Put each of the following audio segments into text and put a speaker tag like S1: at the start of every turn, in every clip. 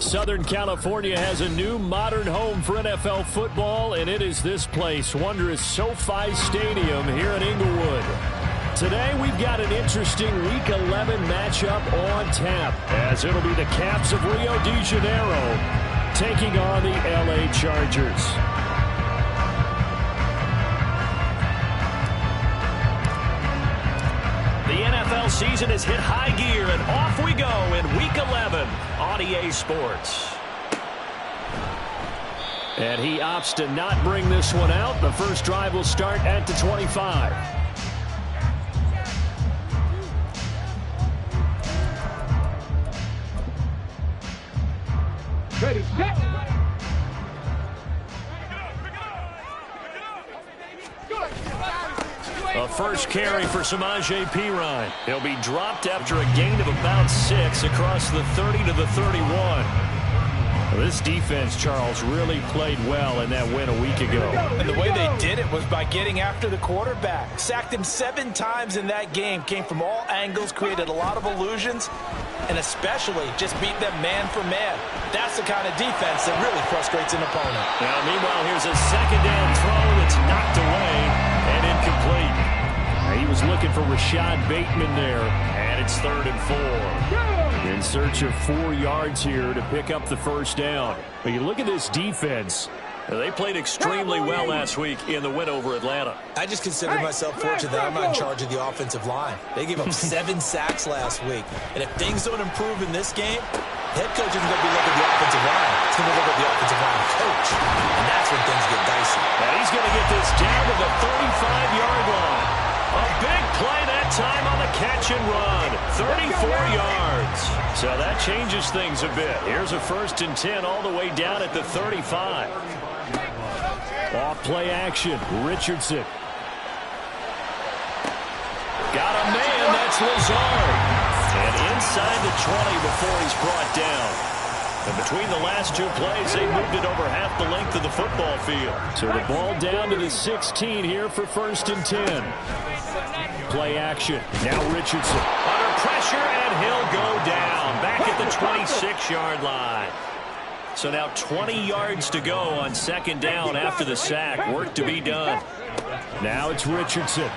S1: Southern California has a new modern home for NFL football, and it is this place, wondrous SoFi Stadium here in Inglewood. Today, we've got an interesting Week 11 matchup on tap, as it'll be the Caps of Rio de Janeiro taking on the LA Chargers. The NFL season has hit high gear, and off we go in Week 11 on EA Sports. And he opts to not bring this one out. The first drive will start at the 25.
S2: Ready, set.
S1: A first carry for Samaje Perine. He'll be dropped after a gain of about 6 across the 30 to the 31. This defense, Charles, really played well in that win a week ago.
S3: And the way they did it was by getting after the quarterback. Sacked him 7 times in that game. Came from all angles, created a lot of illusions, and especially just beat them man for man. That's the kind of defense that really frustrates an opponent.
S1: Now, meanwhile, here's a second down throw that's knocked away and incomplete. He was looking for Rashad Bateman there, and it's 3rd and 4. In search of 4 yards here to pick up the first down. But you look at this defense. They played extremely well last week in the win over Atlanta.
S3: I just consider myself fortunate that I'm not in charge of the offensive line. They gave up 7 sacks last week. And if things don't improve in this game, head coach isn't going to be looking at the offensive line. He's going to look at the offensive line coach. And that's when things get dicey.
S1: And he's going to get this down to the 35-yard line. A big play that time on the catch and run. 34 yards. So that changes things a bit. Here's a 1st and 10 all the way down at the 35. Off play action. Richardson. Got a man. That's Lazard. And inside the 20 before he's brought down. And between the last 2 plays, they moved it over half the length of the football field. So the ball down to the 16 here for 1st and 10. Play action. Now Richardson. Under pressure, and he'll go down. Back at the 26-yard line. So now 20 yards to go on 2nd down after the sack. Work to be done. Now it's Richardson.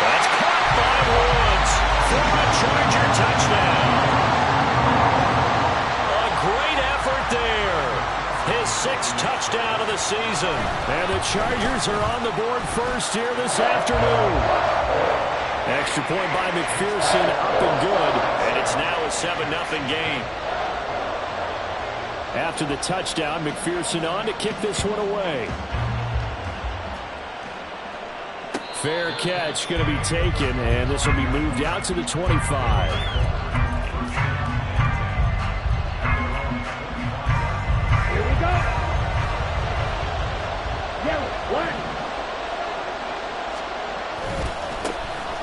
S1: That's caught by Woods for a Charger touchdown. A great effort there. His 6th touchdown of the season. And the Chargers are on the board first here this afternoon. Extra point by McPherson, up and good. And it's now a 7-0 game. After the touchdown, McPherson on to kick this one away. Fair catch going to be taken, and this will be moved out to the 25.
S2: Here we go. Yellow, 1.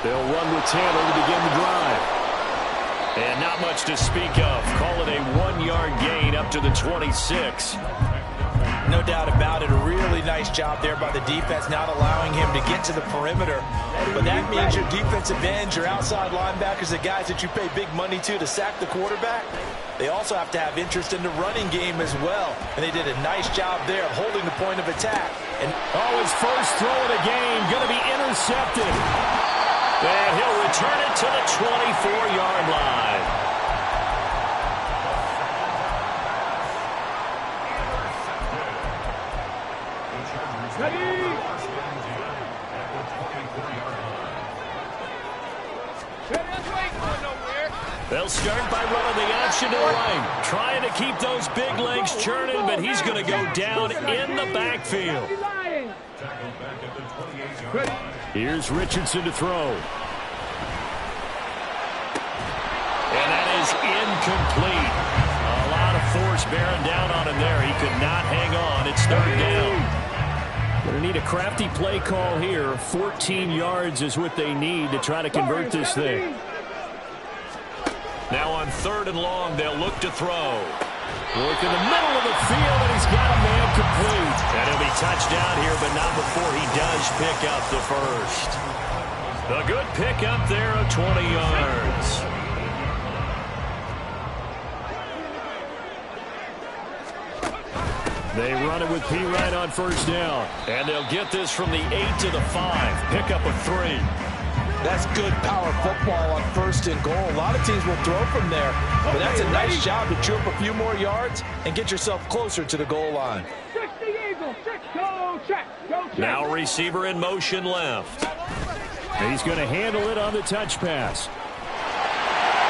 S1: They'll run with Taylor to begin the drive. And not much to speak of. Call it a 1-yard gain up to the 26.
S3: No doubt about it. A really nice job there by the defense, not allowing him to get to the perimeter. But that means your defensive ends, your outside linebackers, the guys that you pay big money to sack the quarterback, they also have to have interest in the running game as well. And they did a nice job there of holding the point of attack. And
S1: his first throw of the game going to be intercepted. And he'll return it to the 24-yard line. They'll start by running the option to the right. Trying to keep those big legs churning, but he's going to go down in the backfield. Here's Richardson to throw. And that is incomplete. A lot of force bearing down on him there. He could not hang on. It's 3rd down. Going to need a crafty play call here. 14 yards is what they need to try to convert this thing. Now on 3rd and long, they'll look to throw. Work in the middle of the field, and he's got a man complete. And he'll be touched down here, but not before he does pick up the first. A good pickup there of 20 yards. They run it with P. Ryan on first down. And they'll get this from the 8 to the 5. Pick up a 3.
S3: That's good power football on first and goal. A lot of teams will throw from there, but that's a nice job to chew up a few more yards and get yourself closer to the goal line.
S1: Now receiver in motion left. He's going to handle it on the touch pass.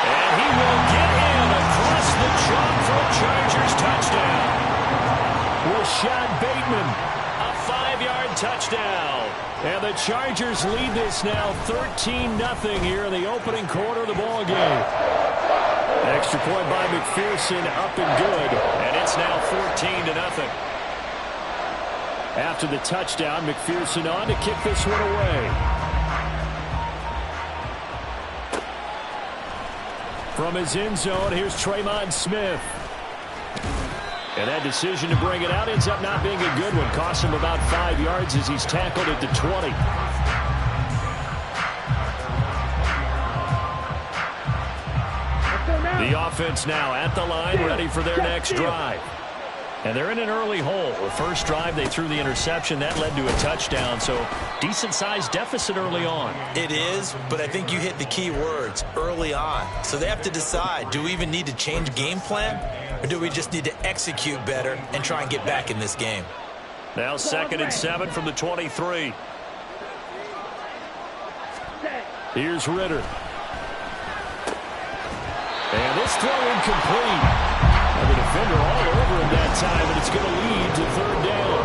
S1: And he will get in across the chalk for a Chargers touchdown. Rashad Bateman, a 5-yard touchdown. And the Chargers lead this now 13-0 here in the opening quarter of the ball game. Extra point by McPherson, up and good. And it's now 14-0. After the touchdown, McPherson on to kick this one away. From his end zone, here's Tremon Smith. And that decision to bring it out ends up not being a good one. Cost him about 5 yards as he's tackled at the 20. The offense now at the line, ready for their next drive. And they're in an early hole. The first drive, they threw the interception. That led to a touchdown, so decent-sized deficit early on.
S3: It is, but I think you hit the key words, early on. So they have to decide, do we even need to change game plan, or do we just need to execute better and try and get back in this game?
S1: Now 2nd and 7 from the 23. Here's Ritter. And this throw incomplete. And the defender all over him that time, and it's going to lead to 3rd down.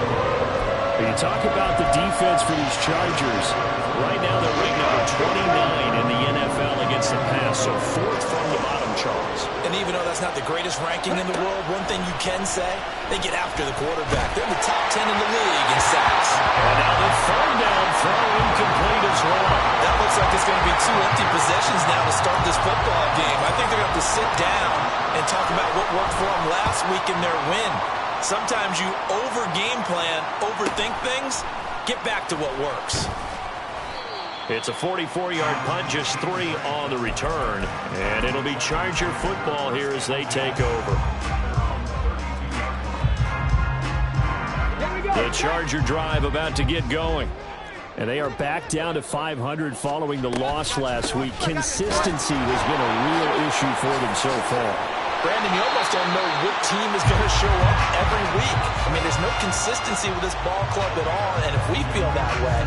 S1: When you talk about the defense for these Chargers, right now they're ranked number 29 in the NFL against the pass, so 4th from the bottom, Charles.
S3: And even though that's not the greatest ranking in the world, one thing you can say, they get after the quarterback. They're in the top 10 in the league in sacks.
S1: And now the 3rd down throw incomplete as well.
S3: That looks like it's going to be 2 empty possessions now to start this football game. I think they're going to have to sit down and talk about what worked for them last week in their win. Sometimes you over-game plan, overthink things, get back to what works.
S1: It's a 44-yard punt, just 3 on the return. And it'll be Charger football here as they take over. The Charger drive about to get going. And they are back down to 500 following the loss last week. Consistency has been a real issue for them so far.
S3: Brandon, you almost don't know what team is going to show up every week. I mean, there's no consistency with this ball club at all, and if we feel that way,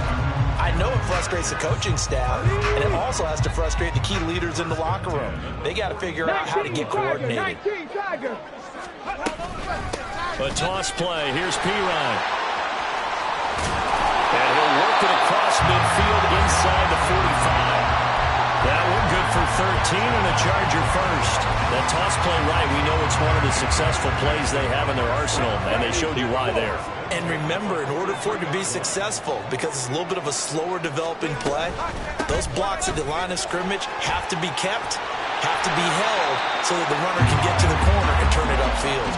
S3: I know it frustrates the coaching staff, and it also has to frustrate the key leaders in the locker room. They got to figure out how to get coordinated.
S1: A toss play. Here's P. Ryan. And he'll work it across midfield inside the 45. That one good for 13 and a Charger first. That toss play right, we know it's one of the successful plays they have in their arsenal, and they showed you why there.
S3: And remember, in order for it to be successful, because it's a little bit of a slower developing play, those blocks at the line of scrimmage have to be kept, have to be held, so that the runner can get to the corner and turn it upfield.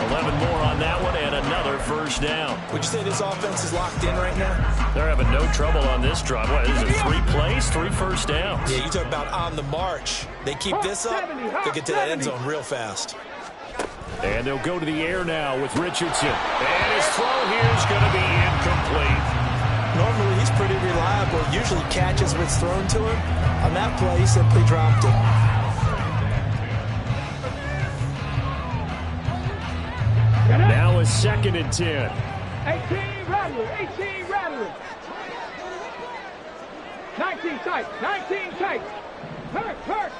S1: 11 more on that one and another first down.
S3: Would you say this offense is locked in right now?
S1: They're having no trouble on this drive. What is it, 3 plays, 3 first downs?
S3: Yeah, you talk about on the march. They keep this up, they'll get to that end zone real fast.
S1: And they'll go to the air now with Richardson. And his throw here is going to be incomplete.
S3: Normally, he's pretty reliable. Usually catches what's thrown to him. On that play, he simply dropped it.
S1: Now a 2nd and 10.
S2: 18 Rattler, 18 Rattler. 19 tight, 19 tight. Hurt.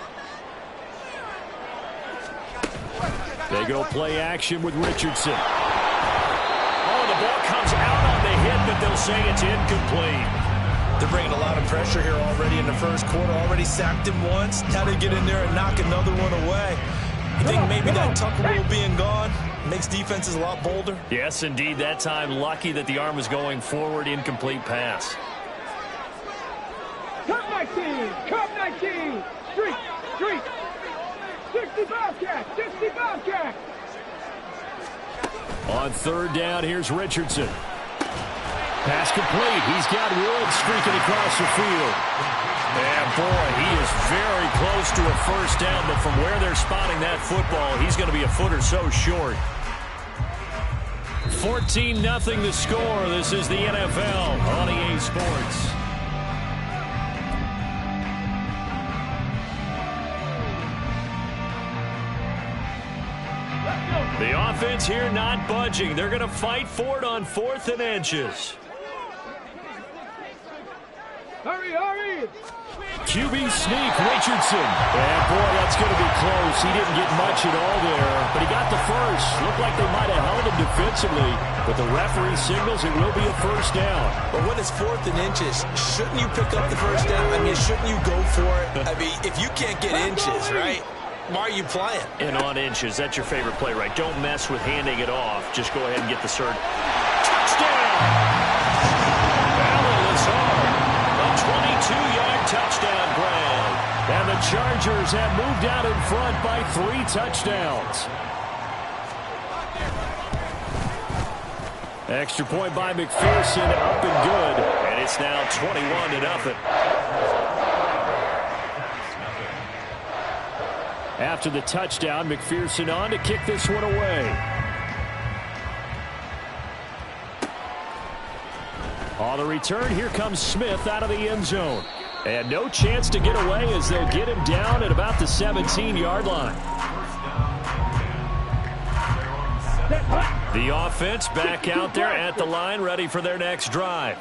S1: They go play action with Richardson. Oh, the ball comes out on the hit, but they'll say it's incomplete.
S3: They're bringing a lot of pressure here already in the first quarter. Already sacked him once. Now they get in there and knock another one away. You think maybe that Tucker rule being gone makes defenses a lot bolder?
S1: Yes, indeed. That time, lucky that the arm was going forward. Incomplete pass.
S2: Cup 19, street. 65 catch.
S1: On 3rd down, here's Richardson. Pass complete. He's got Wood streaking across the field. And, boy, he is very close to a first down, but from where they're spotting that football, he's going to be a foot or so short. 14-0 the score. This is the NFL on EA Sports. The offense here not budging. They're going to fight for it on 4th and inches.
S2: Hurry, hurry!
S1: QB sneak, Richardson. And boy, that's going to be close. He didn't get much at all there, but he got the first. Looked like they might have held him defensively, but the referee signals it will be a first down.
S3: But when it's 4th and inches, shouldn't you pick up the first down? I mean, shouldn't you go for it? I mean, if you can't get inches, right? Why are you playing?
S1: And on inches, that's your favorite play, right? Don't mess with handing it off. Just go ahead and get the cert. Touchdown! Allen Lazard, a 22-yard touchdown grab. And the Chargers have moved out in front by 3 touchdowns. Extra point by McPherson, up and good. And it's now 21-0. After the touchdown, McPherson on to kick this one away. On the return, here comes Smith out of the end zone. And no chance to get away as they'll get him down at about the 17-yard line. The offense back out there at the line, ready for their next drive.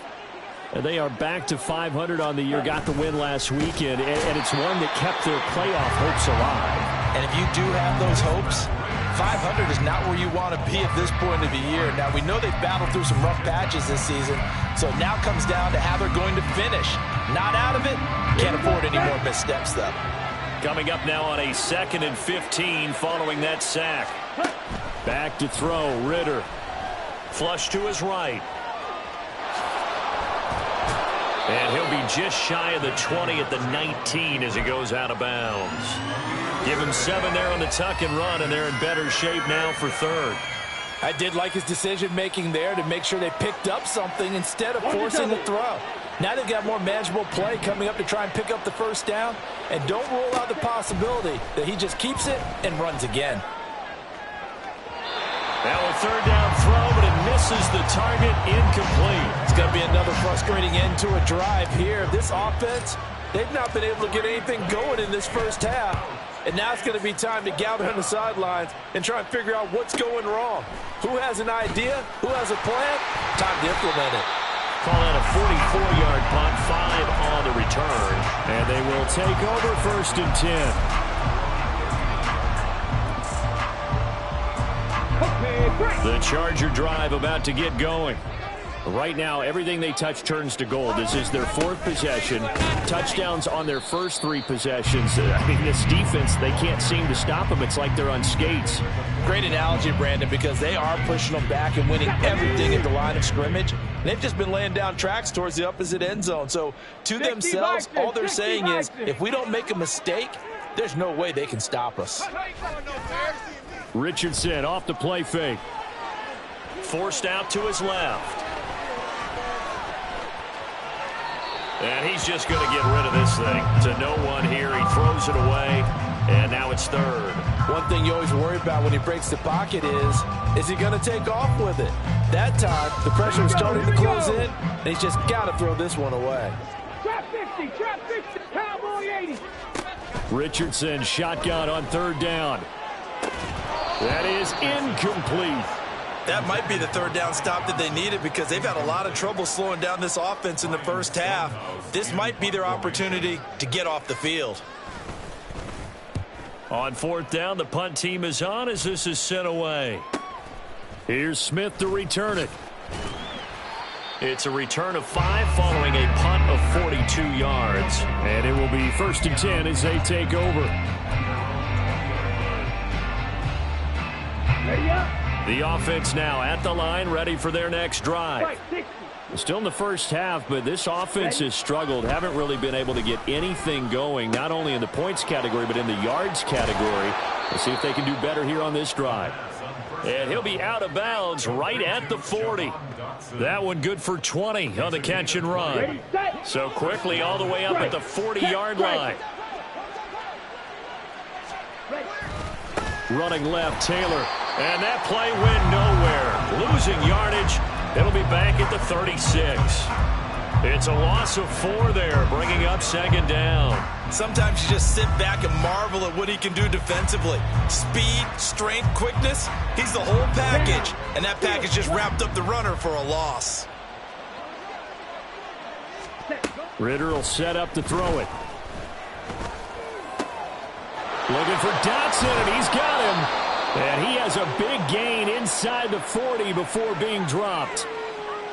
S1: And they are back to 500 on the year, got the win last weekend, and it's one that kept their playoff hopes alive.
S3: And if you do have those hopes, 500 is not where you want to be at this point of the year. Now, we know they've battled through some rough patches this season, so it now comes down to how they're going to finish. Not out of it, can't afford any more missteps, though.
S1: Coming up now on a 2nd and 15 following that sack. Back to throw, Ritter. Flush to his right. And he'll be just shy of the 20 at the 19 as he goes out of bounds. Give him 7 there on the tuck and run, and they're in better shape now for 3rd.
S3: I did like his decision-making there to make sure they picked up something instead of forcing the throw. Now they've got more manageable play coming up to try and pick up the first down, and don't rule out the possibility that he just keeps it and runs again.
S1: Now a 3rd down throw, but it misses the target, incomplete.
S3: It's going to be another frustrating end to a drive here. This offense, they've not been able to get anything going in this first half. And now it's going to be time to gather on the sidelines and try and figure out what's going wrong. Who has an idea? Who has a plan? Time to implement it.
S1: Call that a 44-yard punt, 5 on the return. And they will take over 1st and 10. The Charger drive about to get going. Right now, everything they touch turns to gold. This is their 4th possession. Touchdowns on their first 3 possessions. I mean, this defense, they can't seem to stop them. It's like they're on skates.
S3: Great analogy, Brandon, because they are pushing them back and winning everything at the line of scrimmage. They've just been laying down tracks towards the opposite end zone. So, to themselves, all they're saying is, if we don't make a mistake, there's no way they can stop us.
S1: Richardson off the play fake. Forced out to his left. And he's just going to get rid of this thing. To no one here. He throws it away. And now it's 3rd.
S3: One thing you always worry about when he breaks the pocket is he going to take off with it? That time, the pressure was starting to close in, and he's just got to throw this one away.
S2: Trap 50, Cowboy 80.
S1: Richardson shotgun on 3rd down. That is incomplete.
S3: That might be the 3rd down stop that they needed because they've had a lot of trouble slowing down this offense in the first half. This might be their opportunity to get off the field.
S1: On 4th down, the punt team is on as this is sent away. Here's Smith to return it. It's a return of 5 following a punt of 42 yards. And it will be 1st and 10 as they take over.
S2: Ready up.
S1: The offense now at the line, ready for their next drive. Still in the first half, but this offense has struggled. Haven't really been able to get anything going, not only in the points category, but in the yards category. Let's see if they can do better here on this drive. And he'll be out of bounds right at the 40. That one good for 20 on the catch and run. So quickly all the way up at the 40-yard line. Running left, Taylor. And that play went nowhere. Losing yardage. It'll be back at the 36. It's a loss of 4 there, bringing up second down.
S3: Sometimes you just sit back and marvel at what he can do defensively. Speed, strength, quickness, he's the whole package. And that package just wrapped up the runner for a loss.
S1: Ritter will set up to throw it. Looking for Dotson, and he's got him. And he has a big gain inside the 40 before being dropped.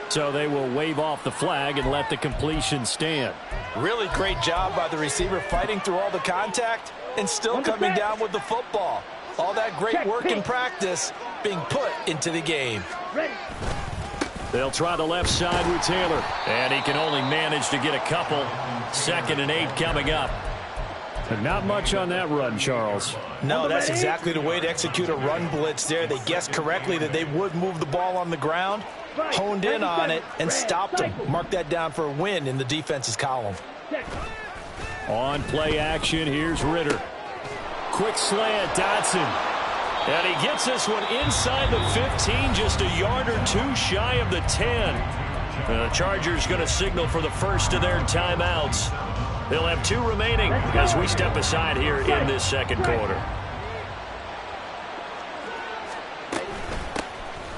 S1: So they will wave off the flag and let the completion stand.
S3: Really great job by the receiver fighting through all the contact and still coming down with the football. All that great work in practice being put into the game.
S1: They'll try the left side with Taylor. And he can only manage to get a couple. 2nd and 8 coming up. And not much on that run, Charles.
S3: No, that's exactly the way to execute a run blitz there. They guessed correctly that they would move the ball on the ground, honed in on it, and stopped them. Mark that down for a win in the defense's column.
S1: On play action, here's Ritter. Quick slant, Dotson. And he gets this one inside the 15, just a yard or 2 shy of the 10. The Chargers going to signal for the first of their timeouts. They'll have 2 remaining as we step aside here in this second quarter.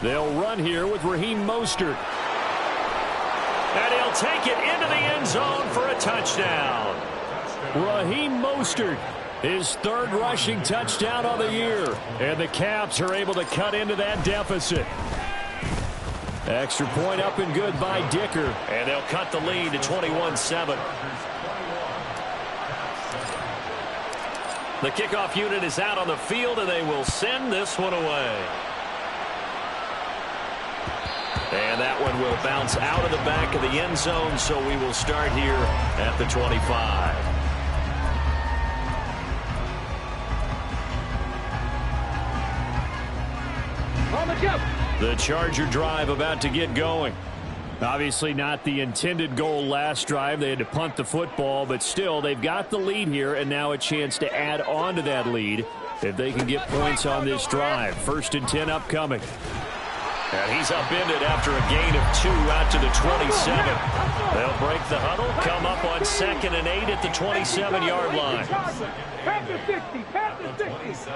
S1: They'll run here with Raheem Mostert. And he'll take it into the end zone for a touchdown. Raheem Mostert, his 3rd rushing touchdown of the year. And the Caps are able to cut into that deficit. Extra point up and good by Dicker. And they'll cut the lead to 21-7. The kickoff unit is out on the field, and they will send this one away. And that one will bounce out of the back of the end zone, so we will start here at the 25.
S2: On the jump.
S1: The Charger drive about to get going. Obviously not the intended goal last drive. They had to punt the football, but still they've got the lead here, and now a chance to add on to that lead if they can get points on this drive. 1st and 10 upcoming. And he's upended after a gain of 2 out to the 27. They'll break the huddle, come up on 2nd and 8 at the 27-yard line.
S2: Pass the 60. Pass the 60.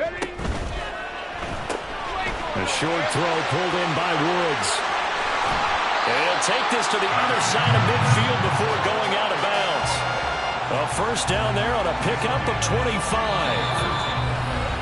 S2: Ready?
S1: A short throw pulled in by Woods. And he'll take this to the other side of midfield before going out of bounds. A first down there on a pickup of 25.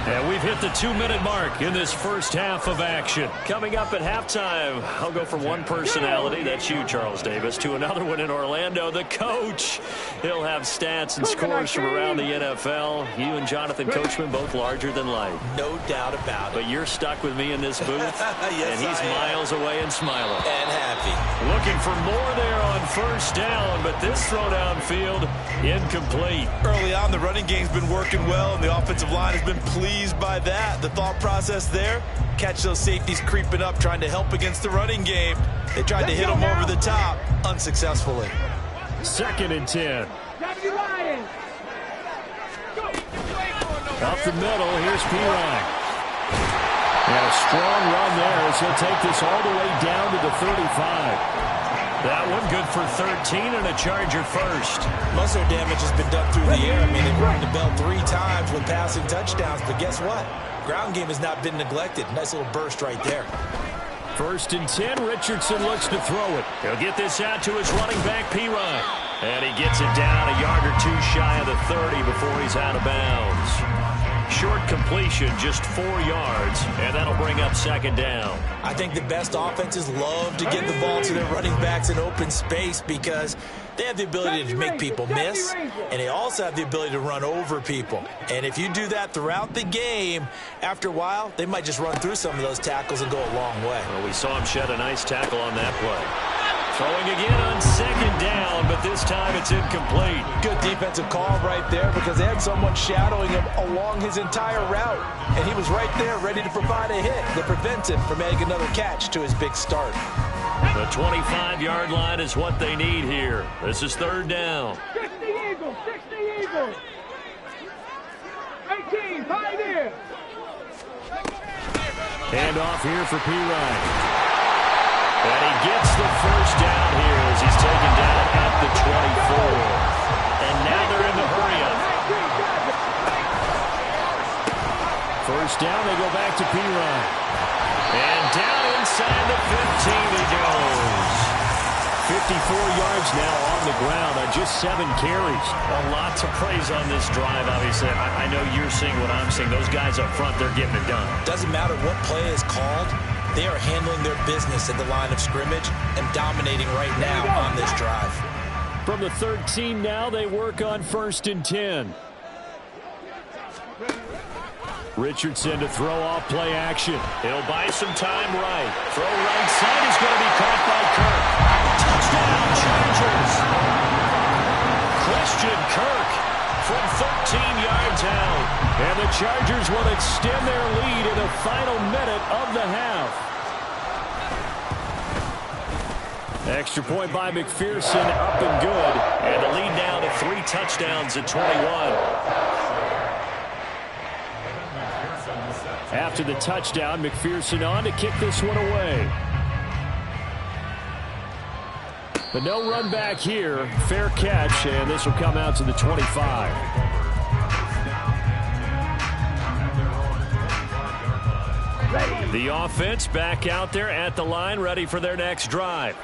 S1: And we've hit the 2-minute mark in this first half of action. Coming up at halftime, I'll go from one personality, that's you, Charles Davis, to another one in Orlando, the coach. He'll have stats and scores from around the NFL. You and Jonathan Coachman, both larger than life.
S3: No doubt about it.
S1: But you're stuck with me in this booth,
S3: yes,
S1: and he's miles away and smiling.
S3: And happy.
S1: Looking for more there on first down, but this throw downfield, incomplete.
S3: Early on, the running game's been working well, and the offensive line has been pleased by that. The thought process there, catch those safeties creeping up, trying to help against the running game. They tried to hit them over the top, unsuccessfully.
S1: 2nd and 10.
S2: Deputy Ryan.
S1: Up the middle, here's Pirine. And a strong run there as he'll take this all the way down to the 35. That one good for 13 and a Charger first.
S3: Most of their damage has been done through the air. I mean, they've rung the bell 3 times with passing touchdowns, but guess what? Ground game has not been neglected. Nice little burst right there.
S1: 1st and 10, Richardson looks to throw it. He'll get this out to his running back, Pirine. And he gets it down a yard or 2 shy of the 30 before he's out of bounds. Short completion, just 4 yards, and that'll bring up 2nd down.
S3: I think the best offenses love to get the ball to their running backs in open space because they have the ability to make people miss, and they also have the ability to run over people. And if you do that throughout the game, after a while, they might just run through some of those tackles and go a long way.
S1: Well, we saw him shed a nice tackle on that play. Throwing again on 2nd down, but this time it's incomplete.
S3: Good defensive call right there because they had someone shadowing him along his entire route. And he was right there ready to provide a hit that prevents him from making another catch to his big start.
S1: The 25-yard line is what they need here. This is 3rd down.
S2: 60 Eagles, 60 Eagles. 18, Pioneer.
S1: Hand off here for P-Ryan. And he gets the first down here as he's taken down at the 24. And now they're in the hurry-up. First down, they go back to P-Ryan. And down inside the 15 he goes. 54 yards now on the ground on just 7 carries.
S4: A lot to praise on this drive, obviously. I know you're seeing what I'm seeing. Those guys up front, they're getting it done.
S3: Doesn't matter what play is called. They are handling their business at the line of scrimmage and dominating right now on this drive.
S1: From the 13 now, they work on 1st and 10. Richardson to throw off play action.
S4: He'll buy some time right. Throw right side is going to be caught by Kirk. Touchdown, Chargers. Christian Kirk from 13 yards out.
S1: And the Chargers will extend their lead in the final minute of the half. Extra point by McPherson, up and good.
S4: And the lead now to 3 touchdowns at 21.
S1: After the touchdown, McPherson on to kick this one away. But no run back here. Fair catch, and this will come out to the 25. The offense back out there at the line, ready for their next drive.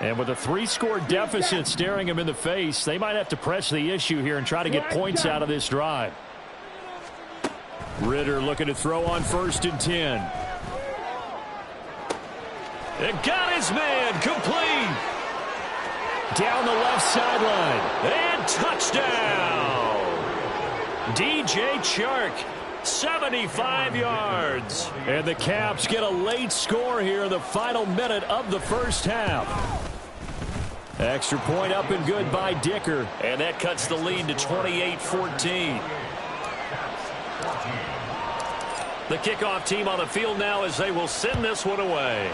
S1: And with a 3-score deficit staring them in the face, they might have to press the issue here and try to get points out of this drive. Ritter looking to throw on 1st and 10.
S4: It got his man complete.
S1: Down the left sideline.
S4: And touchdown. DJ Chark, 75 yards.
S1: And the Caps get a late score here in the final minute of the first half. Extra point up and good by Dicker.
S4: And that cuts the lead to 28-14.
S1: The kickoff team on the field now as they will send this one away.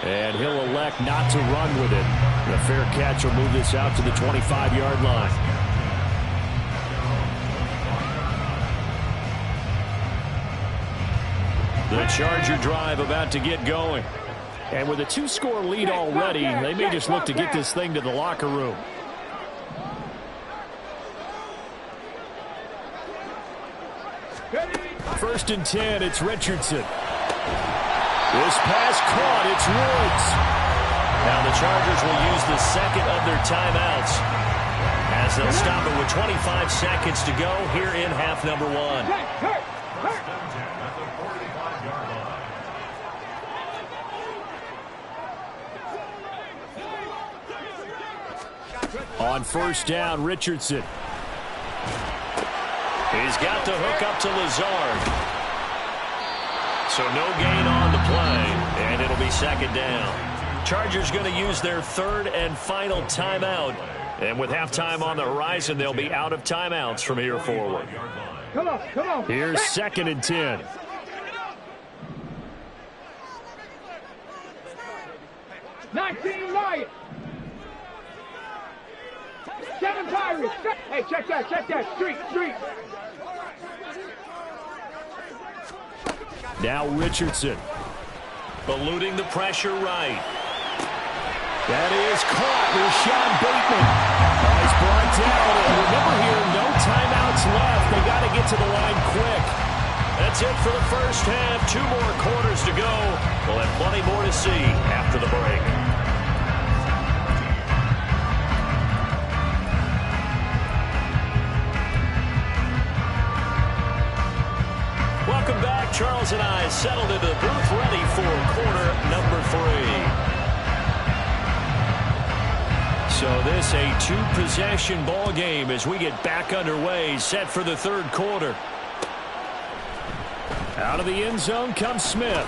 S1: And he'll elect not to run with it. The fair catch will move this out to the 25-yard line. The Charger drive about to get going. And with a 2-score lead already, they may just look to get this thing to the locker room. First and 10, it's Richardson. This pass caught, it's Woods.
S4: Now the Chargers will use the second of their timeouts as they'll stop it with 25 seconds to go here in half number 1.
S1: On first down, Richardson.
S4: He's got the hook up to Lazard. So no gain on the play, and it'll be second down. Chargers going to use their 3rd and final timeout. And with halftime on the horizon, they'll be out of timeouts from here forward.
S2: Come on.
S1: Here's 2nd and 10.
S2: Lions. 7 Pirates. Hey, check that. Street.
S1: Now Richardson.
S4: Eluding the pressure right.
S1: That is caught. Rashawn Bateman. He's brought down. And remember here, no timeouts left. They got to get to the line quick.
S4: That's it for the first half. 2 more quarters to go. We'll have plenty more to see after the break. Welcome back. Charles and I settled into the booth ready for quarter number 3.
S1: So this a 2-possession ball game as we get back underway, set for the 3rd quarter. Out of the end zone comes Smith.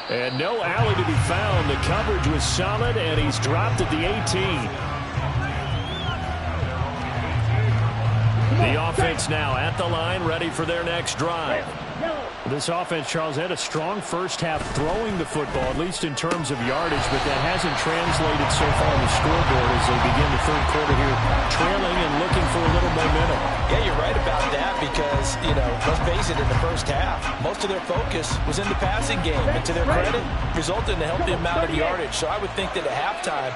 S1: And no alley to be found. The coverage was solid, and he's dropped at the 18. The offense now at the line, ready for their next drive. This offense, Charles, had a strong first half throwing the football, at least in terms of yardage, but that hasn't translated so far on the scoreboard as they begin the 3rd quarter here, trailing and looking for a little momentum.
S3: Yeah, you're right about that because, let's face it, in the first half, most of their focus was in the passing game. And to their credit, resulted in a healthy amount of yardage. So I would think that at halftime,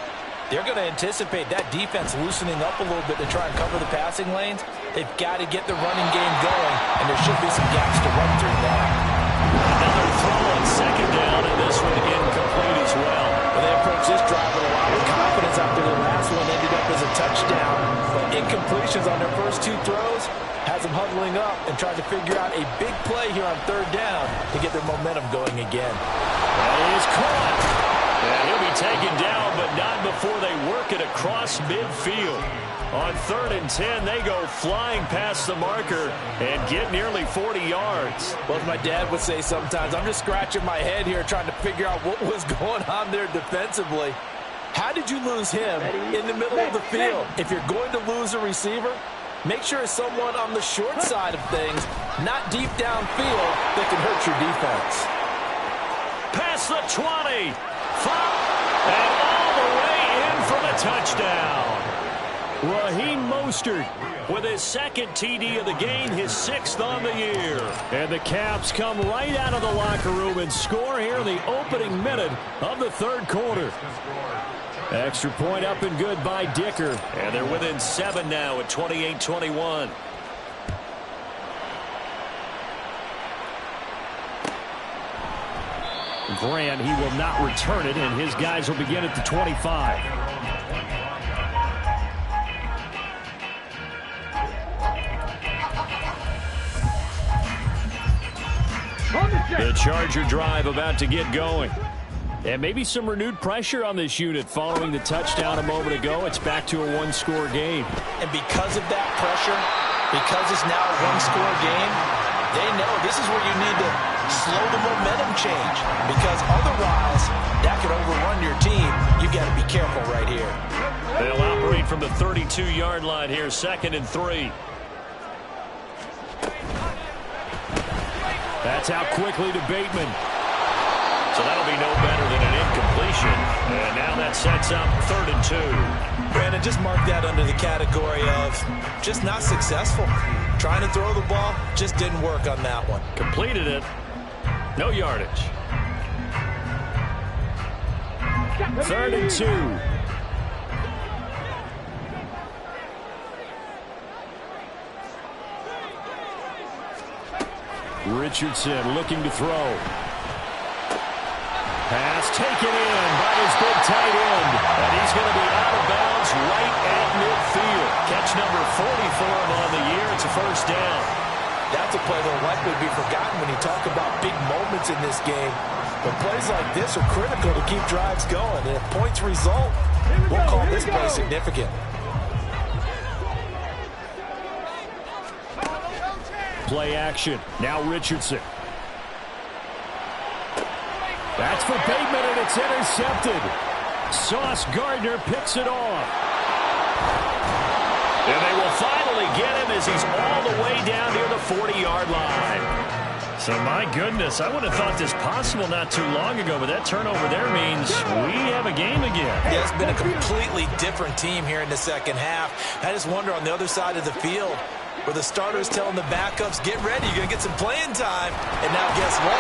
S3: they're going to anticipate that defense loosening up a little bit to try and cover the passing lanes. They've got to get the running game going, and there should be some gaps to run through now.
S1: Another throw on second down, and this one incomplete as well.
S3: Well, they approached this drive with a lot of confidence after the last one ended up as a touchdown. But incompletions on their first two throws has them huddling up and trying to figure out a big play here on third down to get their momentum going again.
S1: That is caught. And he'll be taken down, but not before they work it across midfield. On 3rd and 10, they go flying past the marker and get nearly 40 yards.
S3: Well, as my dad would say sometimes, I'm just scratching my head here trying to figure out what was going on there defensively. How did you lose him in the middle of the field? If you're going to lose a receiver, make sure it's someone on the short side of things, not deep downfield, that can hurt your defense.
S1: Past the 20. And all the way in for the touchdown. Raheem Mostert with his second TD of the game, his 6th on the year. And the Caps come right out of the locker room and score here in the opening minute of the third quarter. Extra point up and good by Dicker. And they're within 7 now at 28-21. Grant, he will not return it, and his guys will begin at the 25. The Charger drive about to get going. And maybe some renewed pressure on this unit following the touchdown a moment ago. It's back to a one-score game.
S3: And because of that pressure, because it's now a one-score game, they know this is where you need to slow the momentum change, because otherwise that could overrun your team. You've got to be careful right here.
S1: They'll operate from the 32-yard line here, 2nd and 3. That's out quickly to Bateman. So that'll be no better than an incompletion. And now that sets up 3rd and 2.
S3: Brandon, just mark that under the category of just not successful. Trying to throw the ball, just didn't work on that one.
S1: Completed it. No yardage. 3rd and 2. Richardson looking to throw. Pass taken in by his big tight end. And he's going to be out of bounds right at midfield. Catch number 40 for him on the year. It's a first down.
S3: That's a play that will likely be forgotten when you talk about big moments in this game. But plays like this are critical to keep drives going. And if points result, we'll call this play significant.
S1: Play action. Now Richardson. That's for Bateman, and it's intercepted. Sauce Gardner picks it off. And they will finally get him as he's all the way down near the 40-yard line. So, my goodness, I would have thought this possible not too long ago, but that turnover there means we have a game again.
S3: Yeah, it's been a completely different team here in the second half. I just wonder on the other side of the field where the starters telling the backups, get ready, you're going to get some playing time. And now guess what?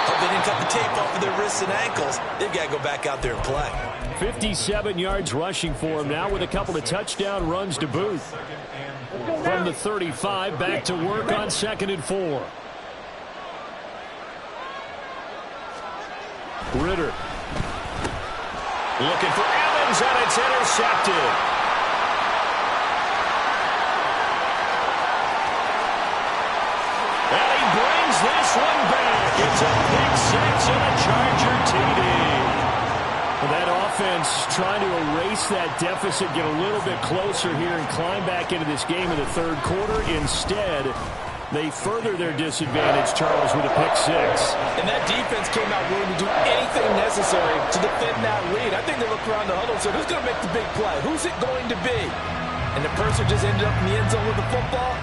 S3: Hope they didn't cut the tape off of their wrists and ankles. They've got to go back out there and play.
S1: 57 yards rushing for him now with a couple of touchdown runs to boot. From the 35, back to work on 2nd and 4. Ritter. Looking for Evans, and it's intercepted. And he brings this one back. It's a pick six and a Charger TD. That offense trying to erase that deficit, get a little bit closer here and climb back into this game in the third quarter. Instead, they further their disadvantage, Charles, with a pick six.
S3: And that defense came out willing to do anything necessary to defend that lead. I think they looked around the huddle and said, who's going to make the big play? Who's it going to be? And the person just ended up in the end zone with the football.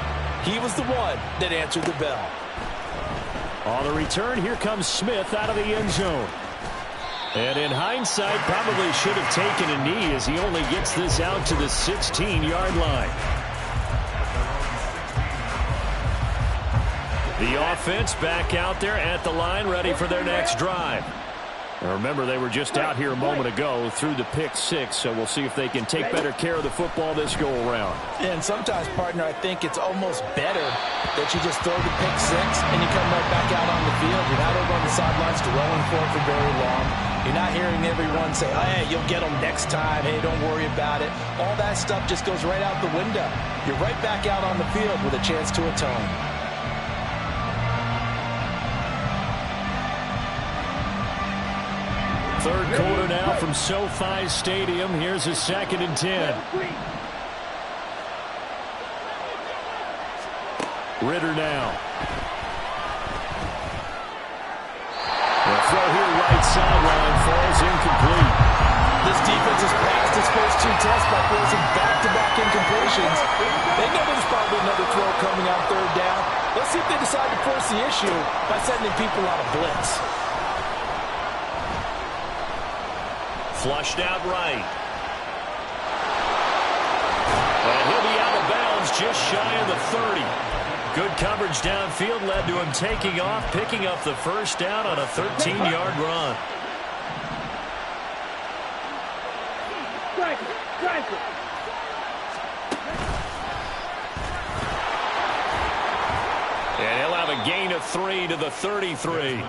S3: He was the one that answered the bell.
S1: On the return, here comes Smith out of the end zone. And in hindsight, probably should have taken a knee as he only gets this out to the 16-yard line. The offense back out there at the line, ready for their next drive. And remember, they were just out here a moment ago through the pick six, so we'll see if they can take better care of the football this go-around.
S3: And sometimes, partner, I think it's almost better that you just throw the pick six and you come right back out on the field. You're not over on the sidelines dwelling for it for very long. You're not hearing everyone say, oh, hey, you'll get them next time. Hey, don't worry about it. All that stuff just goes right out the window. You're right back out on the field with a chance to atone.
S1: Third quarter now from SoFi Stadium. Here's a 2nd and 10. Ritter now. The throw here right sideline falls incomplete.
S3: This defense has passed its first 2 tests by forcing back-to-back incompletions. They know there's probably another throw coming on 3rd down. Let's see if they decide to force the issue by sending people out of blitz.
S1: Flushed out right. And he'll be out of bounds just shy of the 30. Good coverage downfield led to him taking off, picking up the first down on a 13-yard run. And he'll have a gain of 3 to the 33.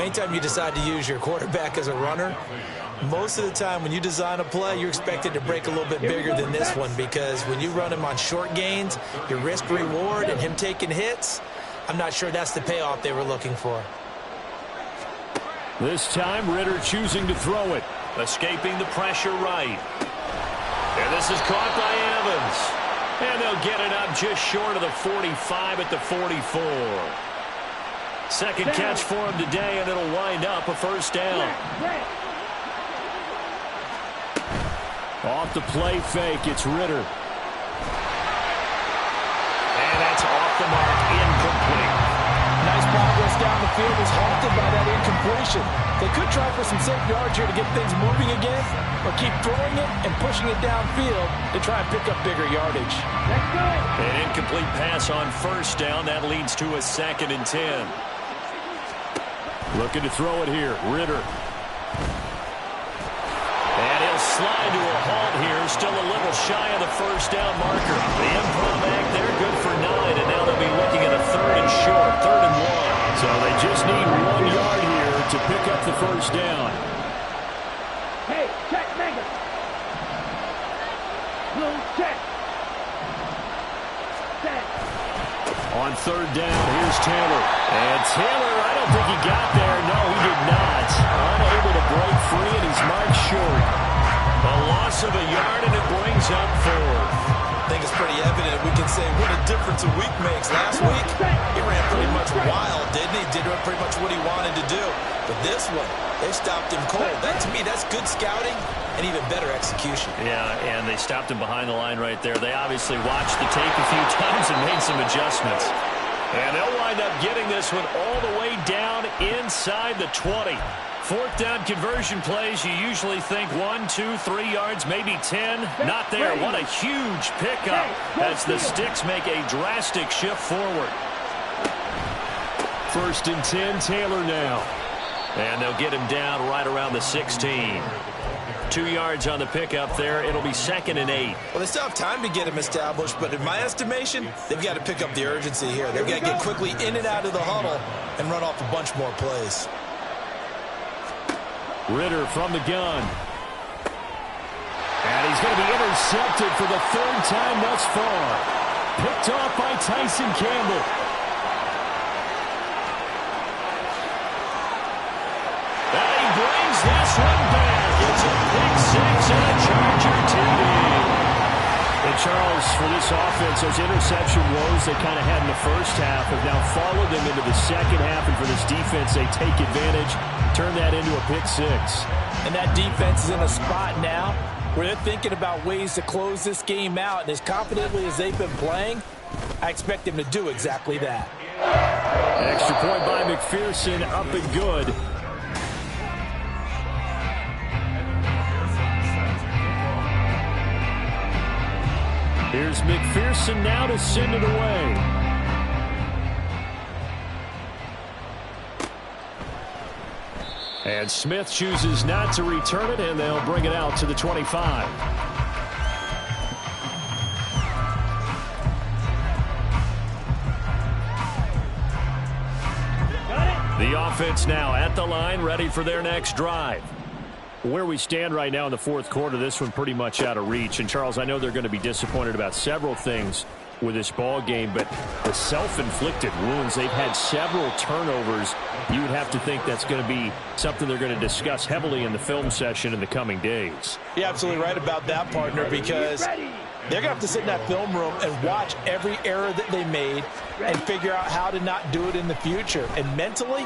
S3: Anytime you decide to use your quarterback as a runner, most of the time when you design a play, you're expected to break a little bit bigger than this one, because when you run him on short gains, your risk-reward and him taking hits, I'm not sure that's the payoff they were looking for.
S1: This time, Ritter choosing to throw it. Escaping the pressure right. And this is caught by Evans. And they'll get it up just short of the 45 at the 44. Second catch for him today, and it'll wind up a first down. Off the play fake, it's Ritter. And that's off the mark, incomplete.
S3: Nice progress down the field is halted by that incompletion. They could try for some safe yards here to get things moving again, or keep throwing it and pushing it downfield to try and pick up bigger yardage.
S1: An incomplete pass on first down. That leads to a 2nd and 10. Looking to throw it here, Ritter. And he'll slide to a halt here, still a little shy of the first down marker. The improv act there, good for 9, and now they'll be looking at a 3rd and short, 3rd and 1. So they just need 1 yard here to pick up the first down.
S2: Hey, check, mega. Blue, check. Set.
S1: On 3rd down, here's Taylor. And Taylor, I don't think he got there. No, he did not. Unable to break free, and he's marked short. A loss of a yard, and it brings up 4th.
S3: I think it's pretty evident. We can say what a difference a week makes. Last week, he ran pretty much wild, didn't he? Did pretty much what he wanted to do. But this one, they stopped him cold. That, to me, that's good scouting and even better execution.
S1: Yeah, and they stopped him behind the line right there. They obviously watched the tape a few times and made some adjustments. And they'll wind up getting this one all the way down inside the 20. 4th down conversion plays, you usually think 1, 2, 3 yards, maybe 10. Not there. What a huge pickup as the Sticks make a drastic shift forward. 1st and 10, Taylor now. And they'll get him down right around the 16. 2 yards on the pickup there. It'll be 2nd and 8.
S3: Well, they still have time to get him established, but in my estimation, they've got to pick up the urgency here. They've got to get quickly in and out of the huddle and run off a bunch more plays.
S1: Ritter from the gun. And he's going to be intercepted for the 3rd time thus far. Picked off by Tyson Campbell. And he brings this one back. It's a pick 6 and a Charger TD. And Charles, for this offense, those interception woes they kind of had in the first half have now followed them into the second half. And for this defense, they take advantage, turn that into a pick 6.
S3: And that defense is in a spot now where they're thinking about ways to close this game out. And as confidently as they've been playing, I expect them to do exactly that.
S1: Extra point by McPherson, up and good. Here's McPherson now to send it away. And Smith chooses not to return it, and they'll bring it out to the 25. The offense now at the line, ready for their next drive. Where we stand right now in the fourth quarter, this one pretty much out of reach. And, Charles, I know they're going to be disappointed about several things with this ball game, but the self-inflicted wounds, they've had several turnovers. You would have to think that's going to be something they're going to discuss heavily in the film session in the coming days.
S3: You're absolutely right about that, partner, because they're going to have to sit in that film room and watch every error that they made and figure out how to not do it in the future. And mentally,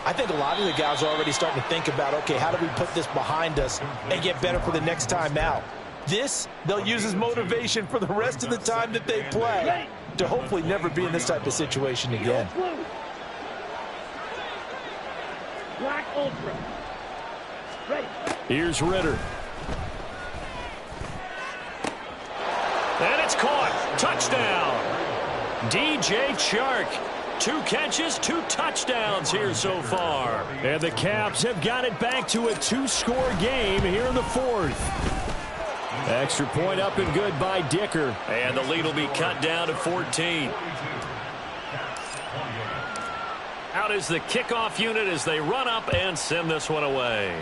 S3: I think a lot of the guys are already starting to think about, okay, how do we put this behind us and get better for the next time out? This, they'll use as motivation for the rest of the time that they play to hopefully never be in this type of situation again.
S2: Black Ultra. Ready.
S1: Here's Ritter.
S4: And it's caught. Touchdown. DJ Chark. 2 catches, 2 touchdowns here so far.
S1: And the Caps have got it back to a 2-score game here in the fourth. Extra point up and good by Dicker.
S4: And the lead will be cut down to 14. Out is the kickoff unit as they run up and send this one away.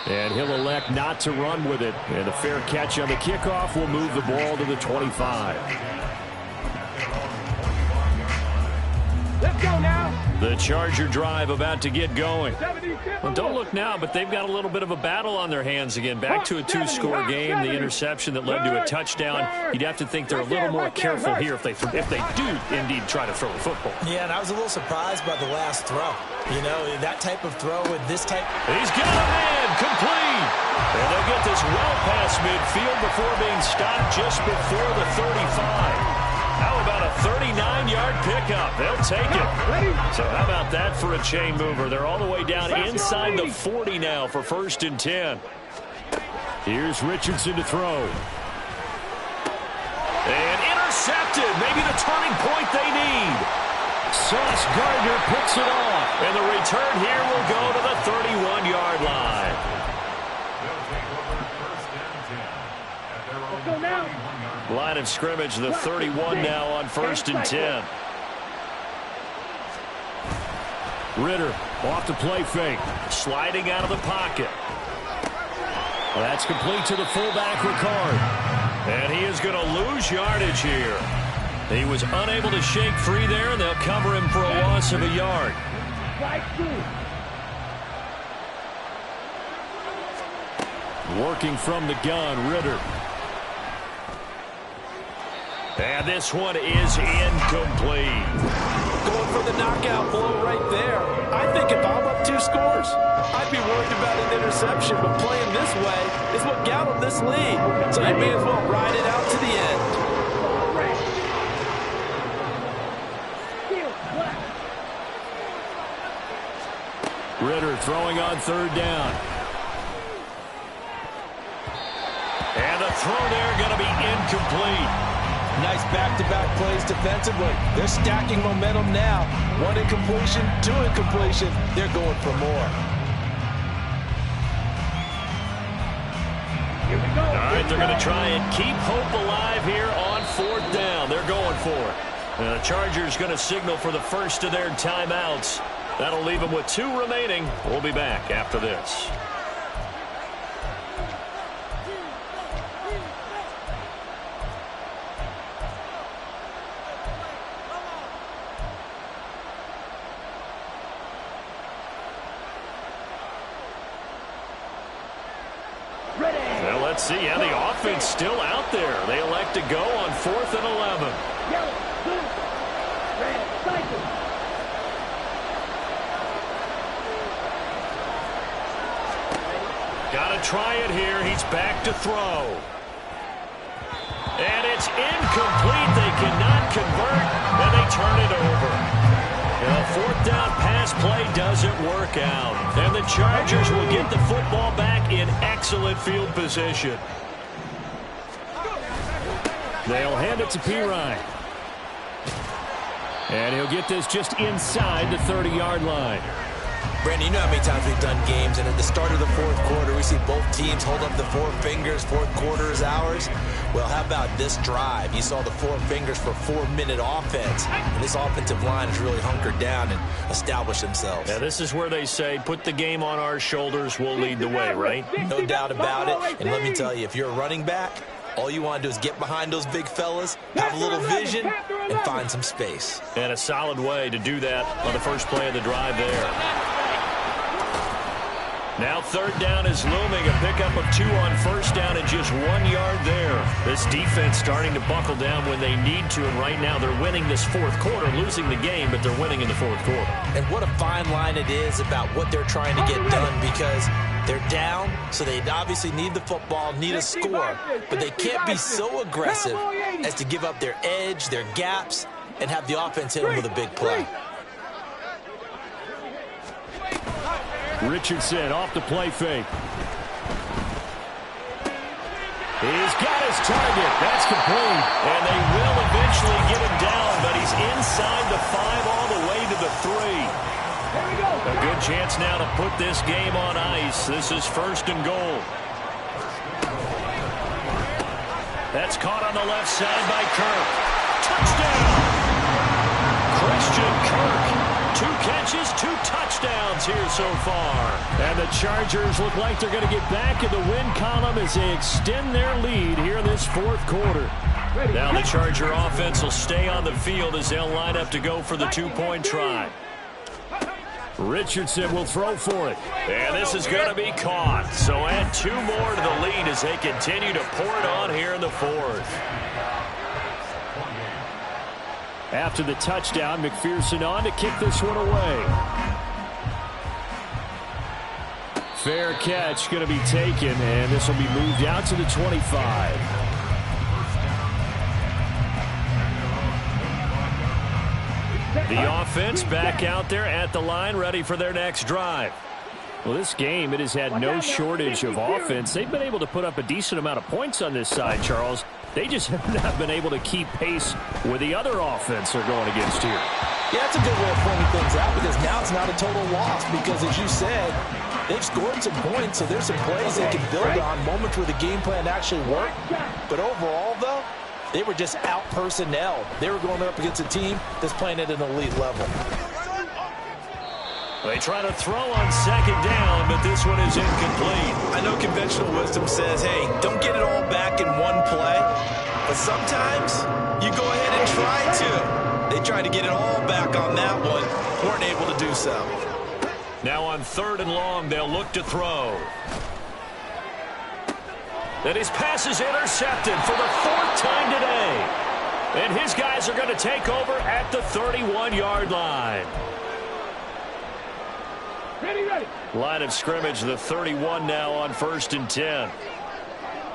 S1: And he'll elect not to run with it. And a fair catch on the kickoff will move the ball to the 25.
S2: Let's go now.
S1: The Charger drive about to get going.
S4: Well, don't look now, but they've got a little bit of a battle on their hands again. Back to a 2-score game. The interception that led to a touchdown. You'd have to think they're a little more careful here if they do indeed try to throw the football.
S3: Yeah, and I was a little surprised by the last throw. You know, that type of throw with this type.
S4: He's got a man, complete. And they'll get this well past midfield before being stopped just before the 35. How about a 39-yard pickup? They'll take it. So how about that for a chain mover? They're all the way down inside the 40 now for 1st and 10.
S1: Here's Richardson to throw.
S4: And intercepted. Maybe the turning point they need.
S1: Sauce Gardner picks it off.
S4: And the return here will go to the 31-yard line.
S2: Let's go now.
S4: Line of scrimmage, the 31 now on 1st and 10.
S1: Ritter off the play fake.
S4: Sliding out of the pocket.
S1: Well, that's complete to the fullback, Ricard.
S4: And he is going to lose yardage here. He was unable to shake free there, and they'll cover him for a loss of a yard.
S1: Working from the gun, Ritter.
S4: And this one is incomplete.
S3: Going for the knockout blow right there. I think if I'm up 2 scores, I'd be worried about an interception, but playing this way is what got him this lead. So you may as well ride it out to the end.
S1: Ritter throwing on 3rd down.
S4: And the throw there going to be incomplete.
S3: Nice back-to-back plays defensively. They're stacking momentum now. 1 incompletion, 2 incompletion. They're going for more.
S2: Here we go.
S4: All right, they're going to try and keep hope alive here on 4th down. They're going for it. And the Chargers going to signal for the first of their timeouts. That'll leave them with 2 remaining. We'll be back after this. Well, let's see. Yeah, the offense still out there. They elect to go on 4th and 11.
S2: Yellow, blue, red, cycle.
S4: Got to try it here. He's back to throw. And it's incomplete. They cannot convert, and they turn it over. And a 4th down pass play doesn't work out. And the Chargers will get the football back in excellent field position.
S1: They'll hand it to Pirine. And he'll get this just inside the 30-yard line.
S3: Brandon, you know how many times we've done games, and at the start of the fourth quarter, we see both teams hold up the four fingers, fourth quarter is ours. Well, how about this drive? You saw the four fingers for 4-minute offense, and this offensive line has really hunkered down and established themselves.
S1: Yeah, this is where they say, put the game on our shoulders, we'll lead the way, right?
S3: No doubt about it, and let me tell you, if you're a running back, all you want to do is get behind those big fellas, have a little vision, and find some space.
S1: And a solid way to do that on the first play of the drive there. Now third down is looming. A pickup of 2 on first down and just 1 yard there. This defense starting to buckle down when they need to, and right now they're winning this fourth quarter, losing the game, but they're winning in the fourth quarter.
S3: And what a fine line it is about what they're trying to get done, because they're down, so they obviously need the football, need a score, but they can't be so aggressive as to give up their edge, their gaps, and have the offense hit them with a big play.
S1: Richardson off the play fake. He's got his target. That's complete. And they will eventually get him down, but he's inside the 5 all the way to the 3. A good chance now to put this game on ice. This is first and goal. That's caught on the left side by Kirk. Touchdown! Christian Kirk. 2 catches, 2 touchdowns here so far. And the Chargers look like they're going to get back in the win column as they extend their lead here in this fourth quarter. Now the Charger offense will stay on the field as they'll line up to go for the 2-point try. Richardson will throw for it. And this is going to be caught. So add 2 more to the lead as they continue to pour it on here in the fourth. After the touchdown, McPherson on to kick this one away. Fair catch going to be taken, and this will be moved out to the 25. The offense back out there at the line, ready for their next drive. Well, this game, it has had no shortage of offense. They've been able to put up a decent amount of points on this side, Charles. They just have not been able to keep pace with the other offense they're going against here.
S3: Yeah, that's a good way of pointing things out, because now it's not a total loss, because as you said, they've scored some points, so there's some plays they can build on, moments where the game plan actually worked. But overall, though, they were just out-personnel. They were going up against a team that's playing at an elite level.
S1: They try to throw on second down, but this one is incomplete.
S3: I know conventional wisdom says, hey, don't get it all back in one play. But sometimes you go ahead and try to. They tried to get it all back on that one. Weren't able to do so.
S1: Now on third and long, they'll look to throw. And his pass is intercepted for the 4th time today. And his guys are going to take over at the 31-yard line.
S2: Ready.
S1: Line of scrimmage, the 31 now on 1st and 10.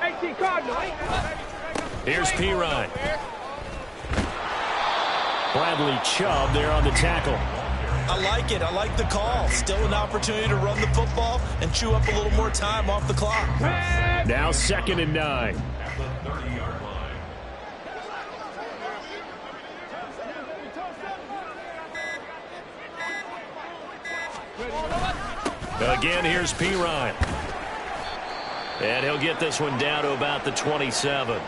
S2: 18 Cardinal.
S1: Here's Pirine. Bradley Chubb there on the tackle.
S3: I like it. I like the call. Still an opportunity to run the football and chew up a little more time off the clock.
S1: Now 2nd and 9. Again, here's Pirine. And he'll get this one down to about the 27.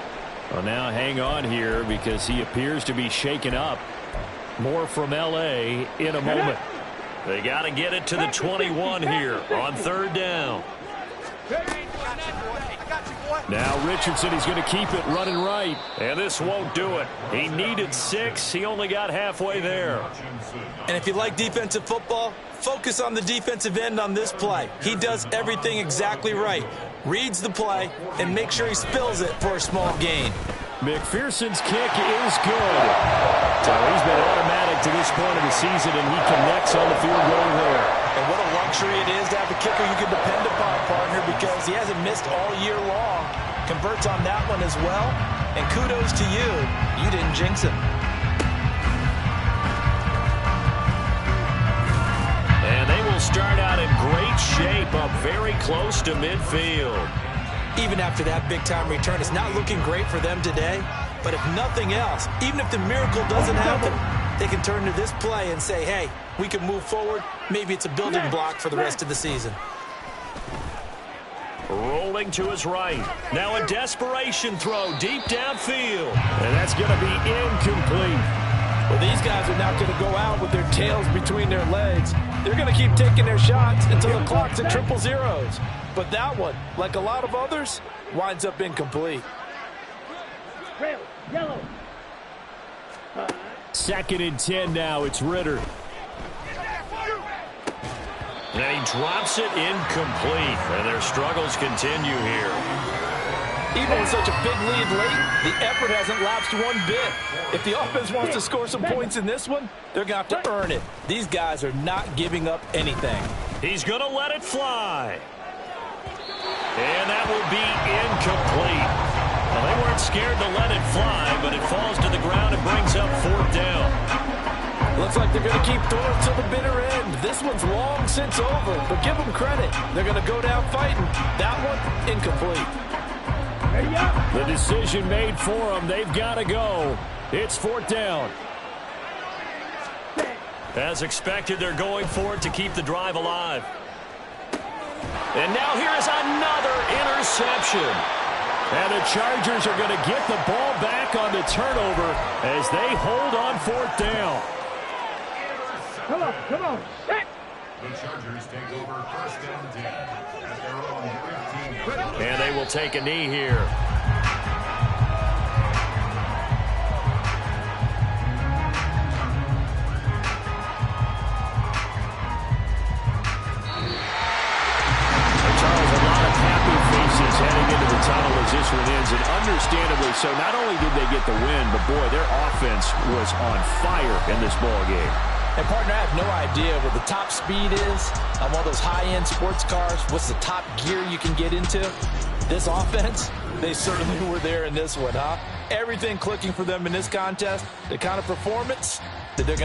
S1: Well, now hang on here because he appears to be shaken up. More from L.A. in a moment. They got to get it to the 21 here on 3rd down. Now Richardson, he's going to keep it running right. And this won't do it. He needed 6. He only got halfway there.
S3: And if you like defensive football, focus on the defensive end on this play. He does everything exactly right. Reads the play and make sure he spills it for a small gain.
S1: McPherson's kick is good. So he's been automatic to this point of the season, and he connects on the field goal there.
S3: And what a luxury it is to have a kicker you can depend upon, partner, because he hasn't missed all year long. Converts on that one as well. And kudos to you. You didn't jinx him.
S1: And they will start out in great shape, up very close to midfield.
S3: even after that big-time return. It's not looking great for them today, but if nothing else, even if the miracle doesn't happen, they can turn to this play and say, hey, we can move forward. Maybe it's a building block for the rest of the season.
S1: Rolling to his right. Now a desperation throw deep downfield. And that's going to be incomplete.
S3: Well, these guys are not going to go out with their tails between their legs. They're going to keep taking their shots until the clock's at triple zeros. But that one, like a lot of others, winds up incomplete.
S2: Red, yellow.
S1: 2nd and 10 now. It's Ritter. And he drops it incomplete. And their struggles continue here.
S3: Even with such a big lead late, the effort hasn't lapsed one bit. If the offense wants to score some points in this one, they're going to have to earn it. These guys are not giving up anything.
S1: He's going to let it fly. And that will be incomplete. Well, they weren't scared to let it fly, but it falls to the ground and brings up 4th down.
S3: Looks like they're going to keep throwing to the bitter end. This one's long since over, but give them credit. They're going to go down fighting. That one, incomplete.
S1: The decision made for them. They've got to go. It's 4th down. As expected, they're going for it to keep the drive alive. And now here is another interception. And the Chargers are going to get the ball back on the turnover as they hold on 4th down.
S2: Come on. Set.
S5: The Chargers take over 1st and 10 at their own 15.
S1: And they will take a knee here. Heading into the tunnel as this one ends, and understandably so. Not only did they get the win, but boy, their offense was on fire in this ball game.
S3: And partner, I have no idea what the top speed is on one of those high-end sports cars. What's the top gear you can get into? This offense, they certainly were there in this one, huh? Everything clicking for them in this contest, the kind of performance that they're going to